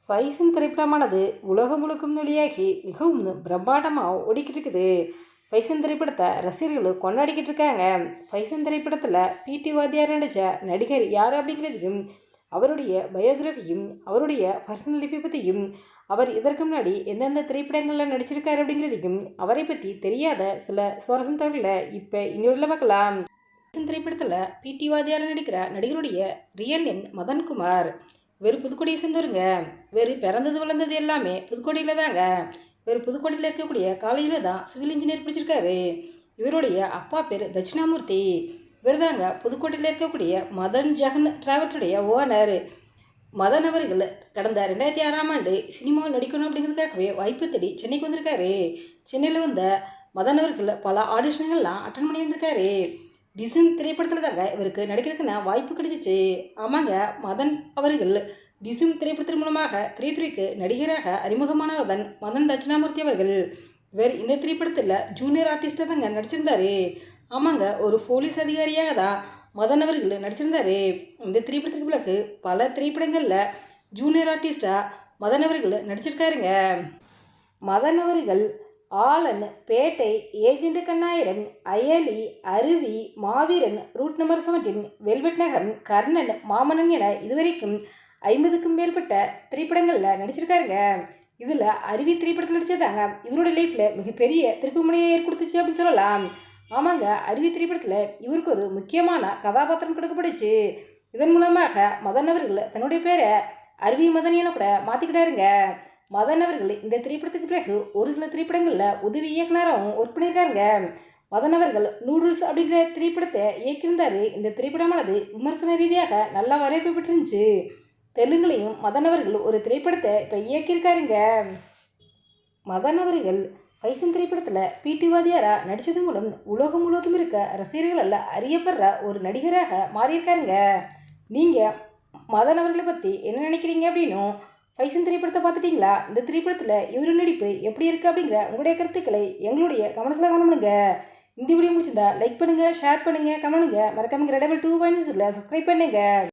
ஃபைசன் திரைப்படமானது உலகம் முழுக்கும் வெளியாகி மிகவும் பிரம்மாண்டமாக ஓடிக்கிட்டு இருக்குது. ஃபைசன் திரைப்படத்தை ரசிகர்கள் கொண்டாடிக்கிட்டு இருக்காங்க. ஃபைசன் திரைப்படத்தில் பிடி வாத்தியார் நடித்த நடிகர் யார் அப்படிங்கிறதையும், அவருடைய பயோகிராஃபியும், அவருடைய பர்சனல் லைஃப்பை பற்றியும், அவர் இதற்கு முன்னாடி எந்தெந்த திரைப்படங்களில் நடிச்சிருக்காரு அப்படிங்கிறதையும், அவரை பற்றி தெரியாத சில சுவாரஸ்யம் தகவலை இப்போ இந்த பார்க்கலாம். ஃபைசன் திரைப்படத்தில் பிடி வாத்தியார் நடிக்கிற நடிகருடைய ரியல் நேம் மதன்குமார். இவர் புதுக்கோட்டையை சேர்ந்தவருங்க. இவர் பிறந்தது வளர்ந்தது எல்லாமே புதுக்கோட்டையில் தாங்க. இவர் புதுக்கோட்டையில் இருக்கக்கூடிய காலேஜில் தான் சிவில் இன்ஜினியர் படிச்சிருக்காரு. இவருடைய அப்பா பேர் தட்சிணாமூர்த்தி. இவர் தாங்க புதுக்கோட்டையில் இருக்கக்கூடிய மதன் ஜெகன் டிராவல்ஸுடைய ஓனர். மதன் அவர்கள் கடந்த 2006ஆம் ஆண்டு சினிமாவில் நடிக்கணும் அப்படிங்கிறதுக்காகவே வாய்ப்பு தேடி சென்னைக்கு வந்திருக்காரு. சென்னையில் வந்த மதன் அவர்கள் பல ஆடிஷன்கள்லாம் அட்டன் பண்ணி வந்திருக்காரு. டிசன் திரைப்படத்தில் தாங்க இவருக்கு நடிக்கிறதுக்குன்னு வாய்ப்பு கிடைச்சிச்சு. ஆமாங்க, மதன் அவர்கள் டிசன் திரைப்படத்தின் மூலமாக திரைத்துறைக்கு நடிகராக அறிமுகமானவர் தான் மதன் தட்சிணாமூர்த்தி அவர்கள். இவர் இந்த திரைப்படத்தில் ஜூனியர் ஆர்டிஸ்டாக தாங்க நடிச்சிருந்தாரு. ஆமாங்க, ஒரு போலீஸ் அதிகாரியாக தான் மதன் அவர்கள் நடிச்சிருந்தாரு. இந்த திரைப்படத்திற்கு பிறகு பல திரைப்படங்களில் ஜூனியர் ஆர்டிஸ்டாக மதன் அவர்கள் நடிச்சிருக்காருங்க. மதன் அவர்கள் ஆலன், பேட்டை, ஏஜெண்ட் கண்ணாயிரம், அயலி, அருவி, மாவீரன், ரூட் நம்பர் 17, வெல்வெட் நகரம், கர்ணன், மாமன்னன் என இதுவரைக்கும் 50க்கும் மேற்பட்ட திரைப்படங்களில் நடிச்சிருக்காருங்க. இதில் அருவி திரைப்படத்தில் நடிச்சதாங்க இவருடைய லைஃப்பில் மிகப்பெரிய திருப்பு முனையை ஏற்படுத்துச்சு அப்படின்னு சொல்லலாம். ஆமாங்க, அருவி திரைப்படத்தில் இவருக்கு ஒரு முக்கியமான கதாபாத்திரம் கொடுக்கப்பட்டுச்சு. இதன் மூலமாக மதன் அவர்கள் தன்னுடைய பேரை அருவி மதன் என கூட மாற்றிக்கிட்டாருங்க. மதன் அவர்கள் இந்த திரைப்படத்துக்கு பிறகு ஒரு சில திரைப்படங்களில் உதவி இயக்குனராகவும் ஒர்க் பண்ணியிருக்காருங்க. மதன் அவர்கள் நூடுல்ஸ் அப்படிங்கிற திரைப்படத்தை இயக்கியிருந்தார். இந்த திரைப்படமானது விமர்சன ரீதியாக நல்லா வரவேற்பு பெற்றிருந்துச்சு. தெலுங்குலையும் மதன் அவர்கள் ஒரு திரைப்படத்தை இப்போ இயக்கியிருக்காருங்க. மதன் அவர்கள் ஃபைசன் திரைப்படத்தில் பிடி வாத்தியாராக நடித்தது மூலம் உலகம் முழுவதும் இருக்க ரசிகர்களால் அறியப்படுற ஒரு நடிகராக மாறியிருக்காருங்க. நீங்கள் மதன் அவர்களை பற்றி என்ன நினைக்கிறீங்க அப்படின்னும், ஃபைசன் திரைப்படத்தை பார்த்துட்டிங்களா? இந்த திரைப்படத்தில் இவரு நடிப்பு எப்படி இருக்குது அப்படிங்கிற உங்களுடைய கருத்துக்களை எங்களுடைய கமெண்ட்ஸில் கமெண்ட் பண்ணுங்க. இந்த வீடியோ முடிச்சிருந்தா லைக் பண்ணுங்கள், ஷேர் பண்ணுங்கள், கமெண்ட் பண்ணுங்கள். மறக்காம ரெடபிள் 2 பாயிண்ட்ஸில் சப்ஸ்கிரைப் பண்ணுங்கள்.